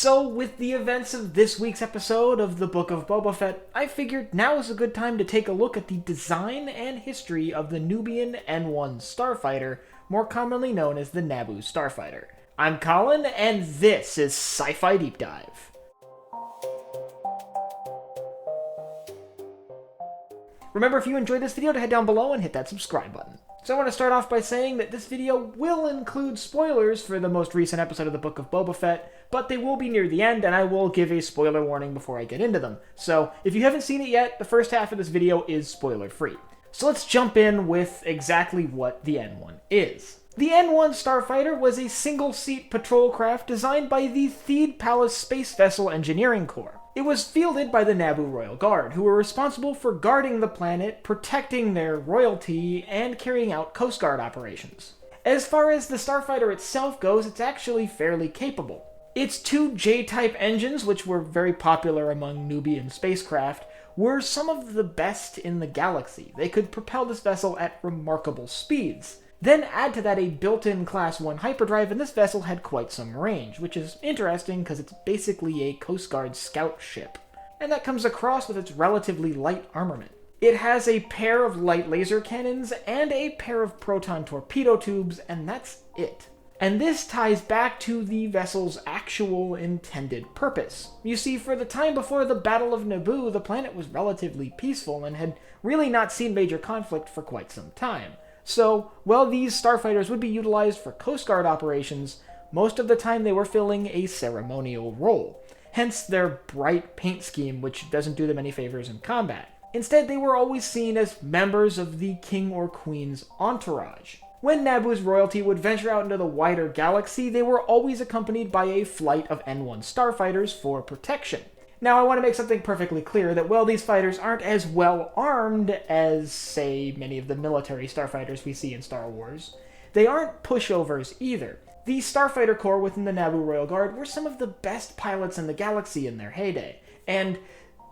So, with the events of this week's episode of the Book of Boba Fett, I figured now is a good time to take a look at the design and history of the Nubian N-1 Starfighter, more commonly known as the Naboo Starfighter. I'm Colin, and this is Sci-Fi Deep Dive. Remember, if you enjoyed this video, to head down below and hit that subscribe button. So I want to start off by saying that this video will include spoilers for the most recent episode of the Book of Boba Fett, but they will be near the end, and I will give a spoiler warning before I get into them. So if you haven't seen it yet, the first half of this video is spoiler-free. So let's jump in with exactly what the N-1 is. The N-1 Starfighter was a single-seat patrol craft designed by the Theed Palace Space Vessel Engineering Corps. It was fielded by the Naboo Royal Guard, who were responsible for guarding the planet, protecting their royalty, and carrying out Coast Guard operations. As far as the Starfighter itself goes, it's actually fairly capable. Its two J-type engines, which were very popular among Nubian spacecraft, were some of the best in the galaxy. They could propel this vessel at remarkable speeds. Then add to that a built-in Class 1 hyperdrive, and this vessel had quite some range, which is interesting because it's basically a Coast Guard scout ship. And that comes across with its relatively light armament. It has a pair of light laser cannons and a pair of proton torpedo tubes, and that's it. And this ties back to the vessel's actual intended purpose. You see, for the time before the Battle of Naboo, the planet was relatively peaceful and had really not seen major conflict for quite some time. So, while these starfighters would be utilized for Coast Guard operations, most of the time they were filling a ceremonial role. Hence their bright paint scheme, which doesn't do them any favors in combat. Instead, they were always seen as members of the king or queen's entourage. When Naboo's royalty would venture out into the wider galaxy, they were always accompanied by a flight of N-1 starfighters for protection. Now, I want to make something perfectly clear that while these fighters aren't as well armed as, say, many of the military starfighters we see in Star Wars, they aren't pushovers either. The Starfighter Core within the Naboo Royal Guard were some of the best pilots in the galaxy in their heyday, and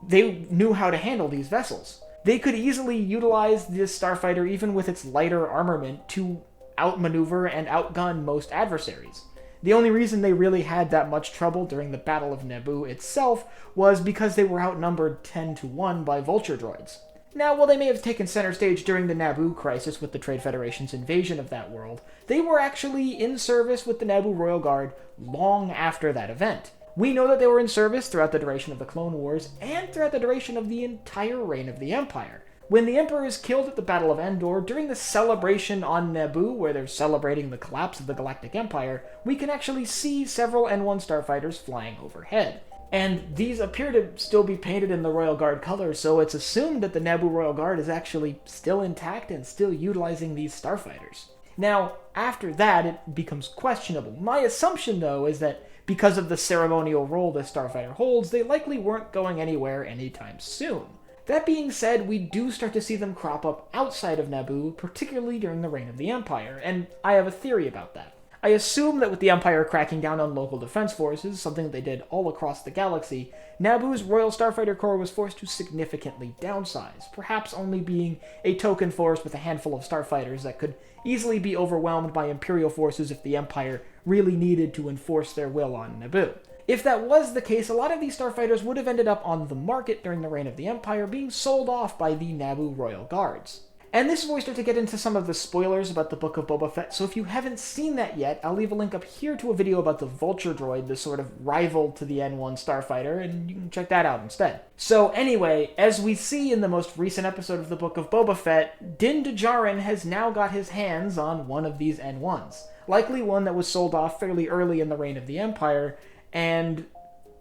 they knew how to handle these vessels. They could easily utilize this starfighter even with its lighter armament to outmaneuver and outgun most adversaries. The only reason they really had that much trouble during the Battle of Naboo itself was because they were outnumbered 10-1 by vulture droids. Now, while they may have taken center stage during the Naboo crisis with the Trade Federation's invasion of that world, they were actually in service with the Naboo Royal Guard long after that event. We know that they were in service throughout the duration of the Clone Wars and throughout the duration of the entire reign of the Empire. When the Emperor is killed at the Battle of Endor, during the celebration on Naboo, where they're celebrating the collapse of the Galactic Empire, we can actually see several N-1 starfighters flying overhead. And these appear to still be painted in the Royal Guard colors, so it's assumed that the Naboo Royal Guard is actually still intact and still utilizing these starfighters. Now, after that, it becomes questionable. My assumption, though, is that because of the ceremonial role this starfighter holds, they likely weren't going anywhere anytime soon. That being said, we do start to see them crop up outside of Naboo, particularly during the reign of the Empire, and I have a theory about that. I assume that with the Empire cracking down on local defense forces, something that they did all across the galaxy, Naboo's Royal Starfighter Corps was forced to significantly downsize, perhaps only being a token force with a handful of starfighters that could easily be overwhelmed by Imperial forces if the Empire really needed to enforce their will on Naboo. If that was the case, a lot of these starfighters would have ended up on the market during the reign of the Empire, being sold off by the Naboo Royal Guards. And this is where we start to get into some of the spoilers about the Book of Boba Fett, so if you haven't seen that yet, I'll leave a link up here to a video about the Vulture droid, the sort of rival to the N-1 Starfighter, and you can check that out instead. So anyway, as we see in the most recent episode of the Book of Boba Fett, Din Djarin has now got his hands on one of these N-1s, likely one that was sold off fairly early in the reign of the Empire, and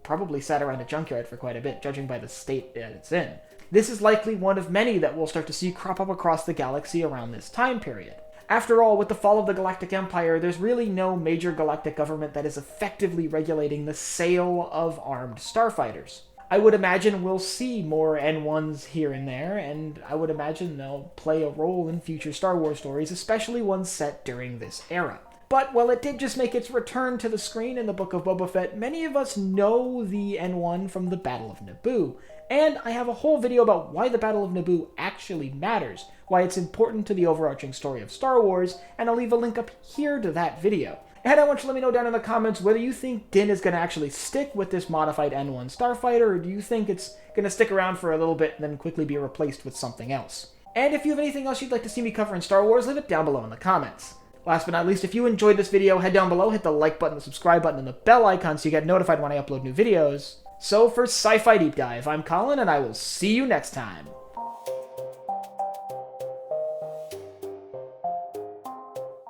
probably sat around a junkyard for quite a bit, judging by the state that it's in. This is likely one of many that we'll start to see crop up across the galaxy around this time period. After all, with the fall of the Galactic Empire, there's really no major galactic government that is effectively regulating the sale of armed starfighters. I would imagine we'll see more N-1s here and there, and I would imagine they'll play a role in future Star Wars stories, especially ones set during this era. But while it did just make its return to the screen in the Book of Boba Fett, many of us know the N-1 from the Battle of Naboo, and I have a whole video about why the Battle of Naboo actually matters, why it's important to the overarching story of Star Wars, and I'll leave a link up here to that video. And I want you to let me know down in the comments whether you think Din is going to actually stick with this modified N-1 Starfighter, or do you think it's going to stick around for a little bit and then quickly be replaced with something else? And if you have anything else you'd like to see me cover in Star Wars, leave it down below in the comments. Last but not least, if you enjoyed this video, head down below, hit the like button, the subscribe button, and the bell icon so you get notified when I upload new videos. So for Sci-Fi Deep Dive, I'm Colin, and I will see you next time.